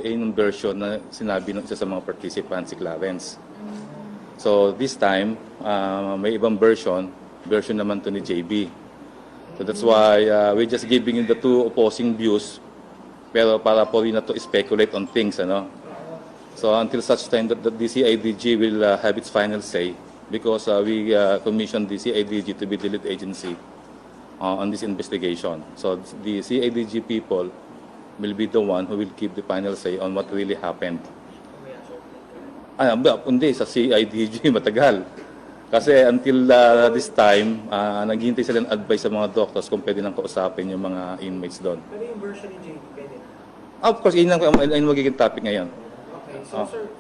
Yung version na sinabi ng isa sa mga participants, si Clarence. So this time, may ibang version naman to ni JB. So that's why we're just giving you the two opposing views, pero para po rin na to speculate on things, ano. So until such time that the DCIDG will have its final say, because we commissioned the CIDG to be the lead agency on this investigation. So the CIDG people will be the one who will give the final say on what really happened. Hindi, sa CIDG matagal. Kasi until this time, naghihintay sila ng advice sa mga doctors kung pwede nang kausapin yung mga inmates doon. Pero yung version ni JB, pwede na? Of course, yun ang magiging topic ngayon. Okay, so sir,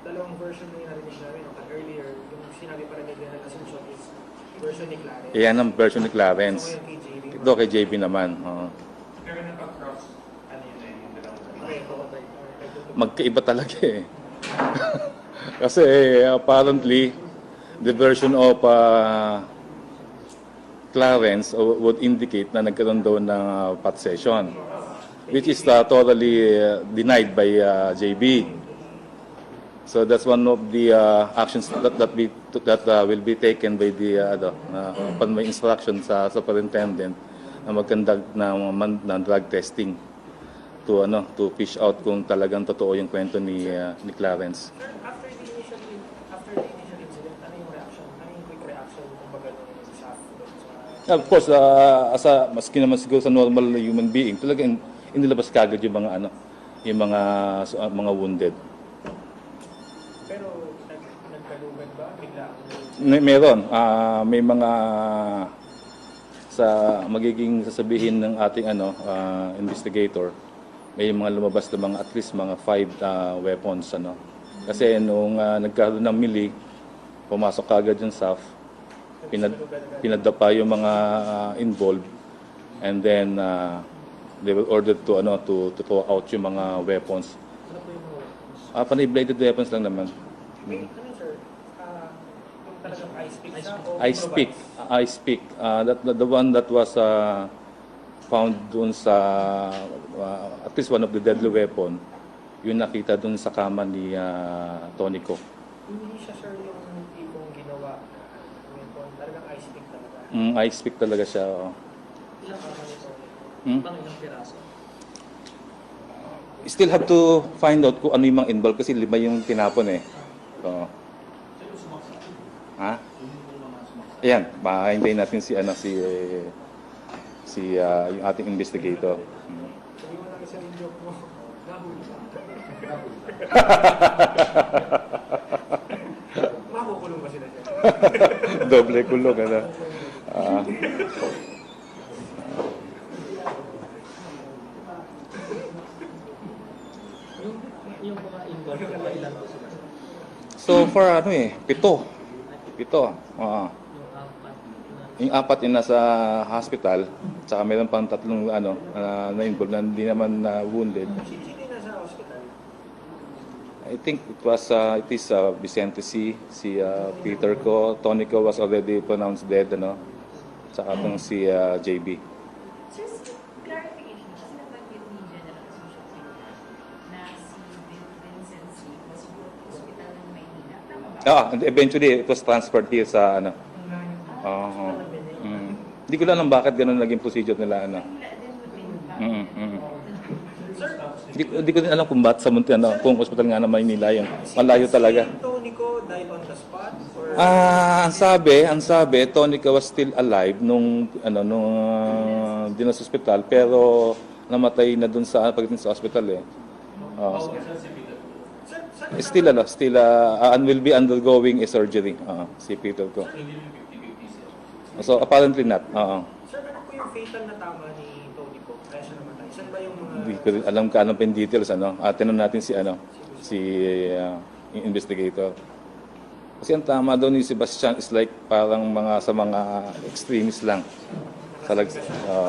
dalawang version na yung narinig namin. Earlier, yung sinabi pa rin na assumption is version ni Clarence. Yan ang version ni Clarence. So ngayon kay JB. Ito kay JB naman. Pero napag-cross, ano yun yung dalawang? Magkaiba talaga eh. Kasi apparently, the version of Clarence would indicate na nagkaroon daw ng pot session, which is totally denied by JB. So that's one of the actions that will be taken by the upon my instruction sa superintendent na mag-conduct ng drug testing to fish out kung talagang totoo yung kwento ni Clarence. Sir, after the initial incident, ano yung reaction? Ano yung quick reaction kumbaga ng staff doon sa... Of course, maski naman siguro sa normal human being, talagang inilabas kagad yung mga wounded. Pero nagkalugan ba? Bigla? Meron. May mga sa magiging sasabihin ng ating investigator, may mga lumabas na mga at least mga 5 weapons, Kasi nung nagkaroon ng melee, pumasok kagad yung SAF, pinadapa yung mga involved, and then they were ordered to throw out yung mga weapons. Ano po yung mga weapons? Panay-bladed weapons lang naman. Wait, ano sir? Yung talagang ice pick siya? O Ice pick. The one that was found dun sa at least one of the deadly weapon, yung nakita dun sa kama ni Tonico. Hindi siya sir yung tipong ginawa weapon. Talagang ice pick talaga. Ice pick talaga siya. Ilang kama nito? Pang ilang piraso? Still have to find out kung ano yung mga involved kasi 5 yung tinapon eh. So, ayan, hintayin natin yung ating investigator. Sabi mo lang isa yung joke mo. Nahuli. Makukulong ba sila siya? Doble kulong, Yung mga involved, ilan po sila? So far, 7. 7. Yung 4 yung nasa hospital, tsaka meron pang 3 na-involved na hindi naman wounded. Sino nasa hospital? I think it is Vicente C, si Peter ko, Tonico was already pronounced dead, tsaka itong si JB. Sir, clarification, kasi nabanggit ni General Asuncion na si Vincent C. was brought to hospital ng Maynila. Tama ba? Eventually, it was transferred here sa Hindi ko lang bakit ganun naging procedure nila, Maynila din would Hindi ko din alam kung ba't sa kung hospital nga na Maynila yun. Malayo talaga. Si Tonico died on the spot? Or... Ang sabi, Tonico was still alive nung dinas hospital, pero namatay na dun sa pagdating sa hospital eh. Still and will be undergoing a surgery. Si Peter ko. So apparently not. Sir, ano po yung fatal na tama ni Tonico? Kaya siya namatay? Saan ba yung mga... Hindi ko rin alam ka anong pa details, Tinanong natin si investigator. Kasi ang tama daw ni Sebastian is like parang sa mga extremists lang.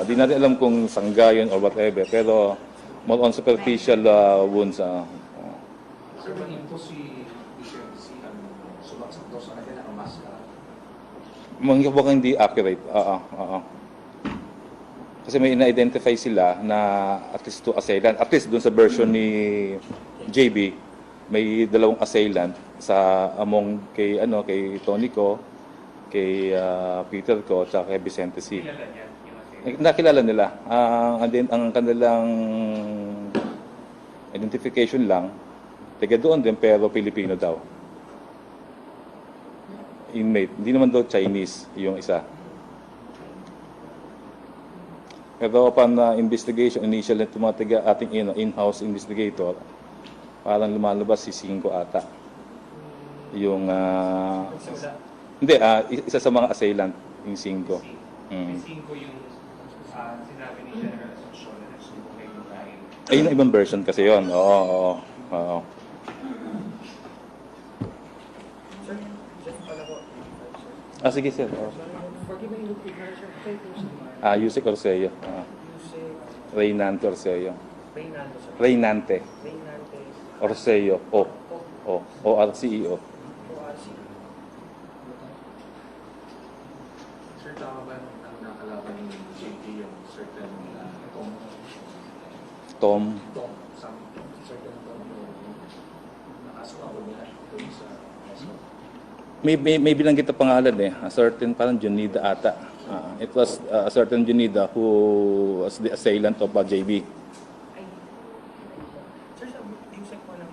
Di natin alam kung sanggayon or whatever, pero more on superficial wounds. Sir, naging po si sumaksak daw sa kanya nakamaskara. Mukhang hindi accurate. Oo, oo. Kasi may ina-identify sila na at least two assailant. At least doon sa version ni JB, may dalawang assailant sa among kay Tony ko, kay Peter ko, at kay Vicente C. Kilala niya yung assailant. Nakilala nila. And then, ang kanilang identification lang, taga doon din pero Pilipino daw. Inmate. Hindi naman daw Chinese yung isa. Pero upon investigation, initial na tumatiga ating in-house investigator, parang lumalabas si Cinco ata. Yung, Nagsimula. hindi, isa sa mga assailant, yung Cinco. Yung 5 yung sinabi ni General Asuncion na nagsubo kay Lugain. Ayun ang ibang version kasi yon. Oo, oo, oo. Sir, Jeff pala po. Sige sir. Oo. Forgive me, look ignorant, sir. Kayo po si Yusek Orseo. Yuse Reynante Orseo. Reynaldo, sir. Reynante Reynante. Orseo. O-R-C-E-O. ORC. Sir, tama ba ang nakalaban ni JP yung certain Tom. some certain yung nakasama nila doon sa hospital? May binanggit na pangalan eh. A certain parang Junida ata. It was a certain Junida who was the assailant of JB. Sir, sa Yusek po lang.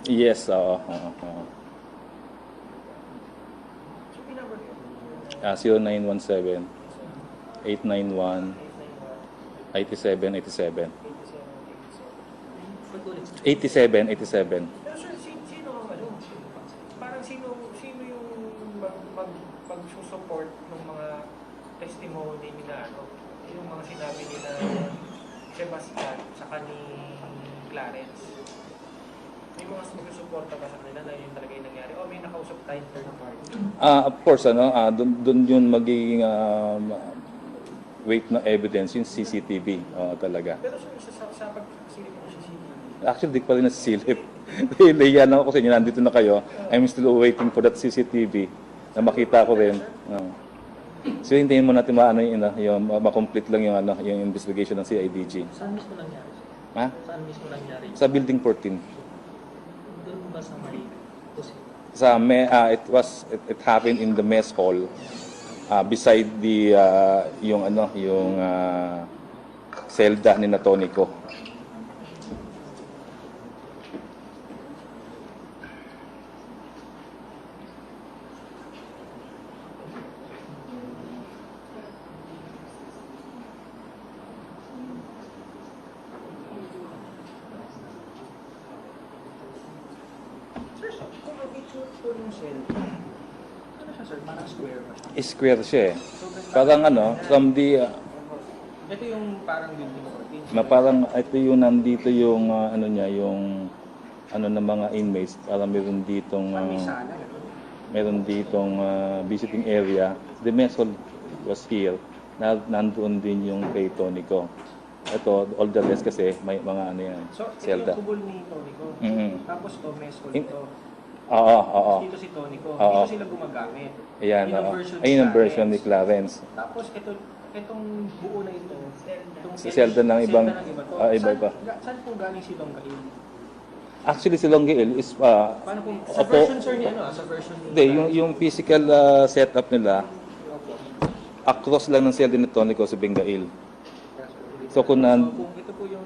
Yes, oo. So, pinabot yun. 0917 891 87 87. 87 87. Pero sir, sino ang parang sino yung pagsusupport ng mga testimony nila, yung mga sinabi nila Sebastian sa ni Clarence? May mga magsusuporta ba sa kanila na yun talaga yung nangyari? O may nakausap tayo third party? Of course, doon yun magiging weight na evidence, yung CCTV talaga. Pero sir, sa pagsilip mo sa CCTV, Actually, di ko pa rin nasisilip. Nahiya lang ako sa inyo, nandito na kayo. I'm still waiting for that CCTV na makita ko rin. So, hintayin mo natin yung ma-complete lang yung investigation ng CIDG. Saan mismo nangyari? Ha? Saan mismo nangyari? Sa Building 14. Doon ba sa may kusina? It happened in the mess hall beside the yung selda ni Natonico. sir, kung mag-itsure po yung cell, ano siya sir? Parang square ba siya? Square siya eh. Parang from the Ito yung parang building 14. parang ito yung nandito yung yung ng mga inmates, parang meron ditong May sala. meron ditong visiting area. The mess hall was here. Nandoon din yung kay Tonico. Ito, all the rest kasi may mga yan. So, ito Zelda. yung kubol ni Tonico. Mhm. Tapos to, mess hall In- ito. Oo. Dito si Tonico. Oo. Dito sila gumagamit. Ayan, Yun ang oo. version Ayun ang ni version ni Clarence. Clarence. Tapos itong buo na ito, itong Si Zelda ng ibang- to. iba-iba. Saan po galing si Longgail? Actually, si Longgail is Paano po? Sa Opo. version sir ni sa version ni hindi, yung physical setup nila, Opo. across lang ng selda ni Tonico sa Bengail. So, kung kung ito po yung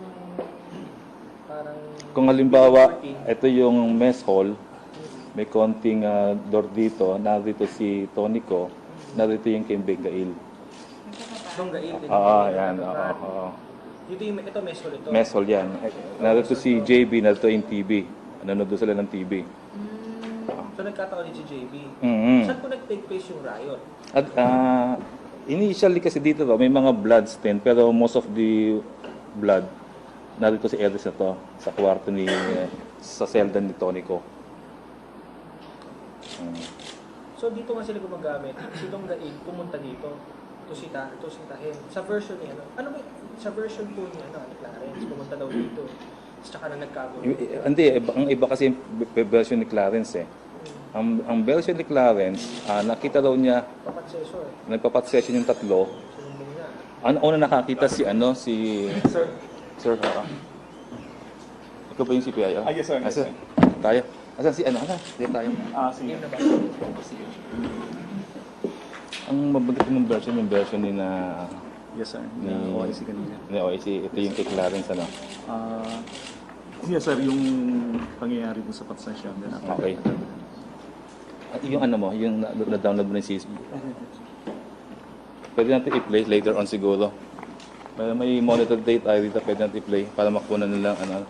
parang Kung halimbawa, ito yung mess hall, may konting door dito, narito si Tonico, narito yung kay Bengail. Longgail. Yan. Oo. Ito mess hall ito. Mess hall yan. Narito si JB, narito yung TV. Nanonood sila ng TV. So nagkataon ni si JB. Mhm. Saan po nag-take place yung riot? At initially kasi dito may mga blood stain, pero most of the blood narito si Edris na to, sa kwarto ni, sa selda ni Tonico. So dito nga sila gumagamit. Si Longgail pumunta dito. Ito sitahin. Sa version niya, ano ba, sa version po niya, ni Clarence, pumunta daw dito. Tsaka na nagkagulo. Hindi, ang iba kasi yung version ni Clarence eh. Ang version ni Clarence, nakita daw niya, Papatseso eh. nagpapat-session yung tatlo. Sinumbong niya. Una nakakita si Sir, ikaw ba yung CPI? Yes, sir. Sir. Tayo. Asan si ano? Dito tayo. Sige. Game na ba? Ang mabigat yung version ni na Yes, sir. Ni- OIC kanina. ni OIC. Ito yung kay Clarence, ano? Yes, sir. Yung pangyayari dun sa patsession. Okay. At yung ano mo, yung na-download mo ng CSB. Pwede natin i-play later on siguro. May monitor date ay dito pwede natin i-play para makuha nila ano.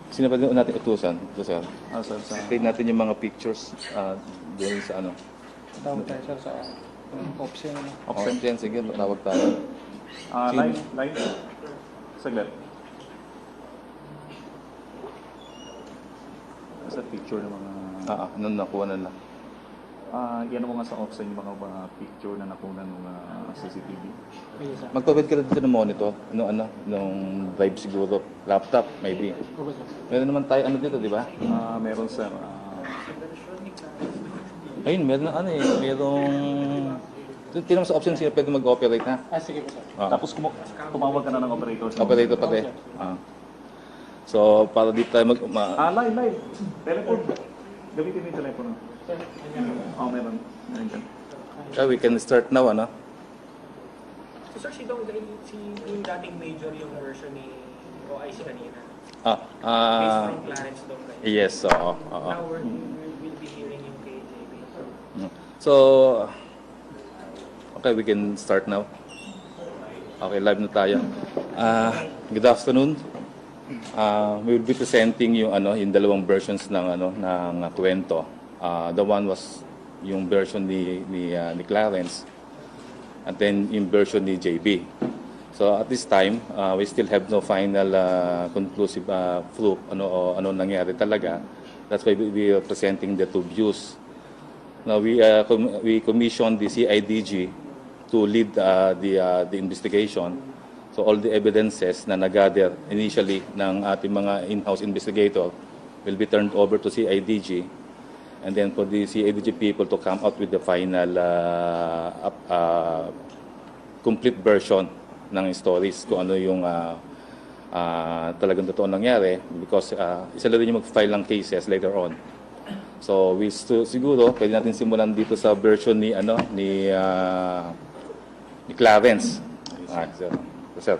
Sino pwede natin utusan? Ito sir. Sir, sa... Play natin yung mga pictures doon sa ano. Tawag tayo sir sa option. Option, sige, tawag tayo. Line. Saglit. Sa picture ng mga... Nung nakuha na lang. Yan mo nga sa option yung mga picture na nakuha ng CCTV. Yes sir. Magpapit ka dito ng monitor. Nung drive siguro. Laptop, maybe. Meron naman tayo ano dito, di ba? Meron, sir. Ayun, meron na ano eh. Merong... Tinang sa option sila pwede mag-operate na. Sige po sir. Tapos tumawag ka na ng operator. Operator pati. So, para dito tayo Live. Telephone. Gamitin mo yung telepono. Meron. Meron dyan. we can start now, ano? So, sir, yung dating major yung version ni OIC kanina. Based from Clarence Dongay. Yes, oo. Now we'll be hearing yung KJB. So, okay, we can start now. Okay, live na tayo. Good afternoon. We will be presenting yung dalawang versions ng kwento. The one was yung version ni Clarence and then yung version ni JB. So at this time, we still have no final conclusive proof ano nangyari talaga. That's why we are presenting the two views. Now we commissioned the CIDG to lead the investigation. So all the evidences na nag-gather initially ng ating mga in-house investigator will be turned over to CIDG, and then for the CIDG people to come out with the final complete version ng stories kung ano yung talagang totoo nangyari, because sila rin yung mag-file ng cases later on. So siguro pwede natin simulan dito sa version ni Clarence. Sir.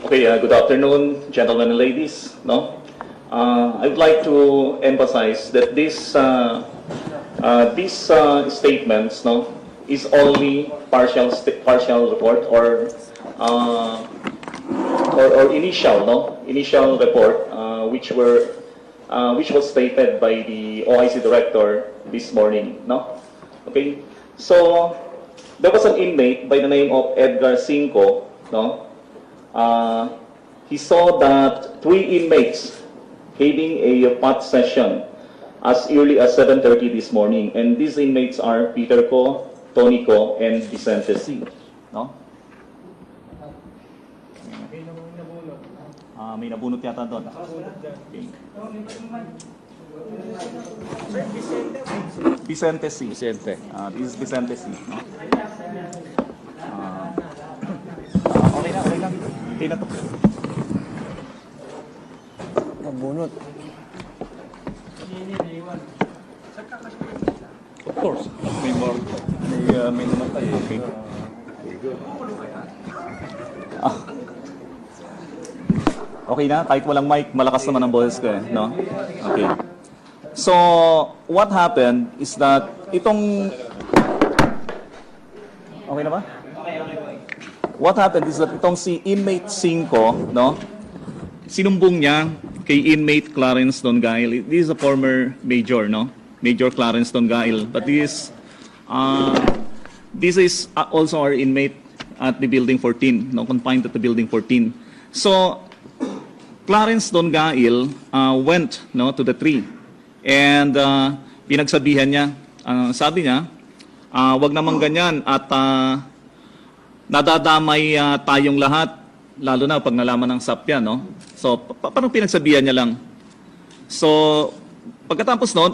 Okay, good afternoon, gentlemen and ladies. I would like to emphasize that these statements, is only partial report or initial report, which was stated by the OIC director this morning. Okay, so. There was an inmate by the name of Edgar Cinco. He saw that 3 inmates having a pot session as early as 7:30 this morning, and these inmates are Peter Co, Tony Co, and Vicente C. May nabunot yata doon. Okay. Vicente C. Vicente. This is Vicente C. Okay na. Okay na to. Mabunot. Of course. May namatay. Okay. Okay na, kahit walang mic, malakas naman ang boses ko Okay. So, what happened is that itong... Okay na ba? What happened is that itong si inmate 5, sinumbong niya kay inmate Clarence Dongail. This is a former major, Major Clarence Dongail. But this is also our inmate at the building 14, confined at the building 14. So, Clarence Dongail went to the tree. And pinagsabihan niya, sabi niya, wag naman ganyan at nadadamay tayong lahat lalo na pag nalaman ng SAP yan, no? So, parang pinagsabihan niya lang. So, pagkatapos noon,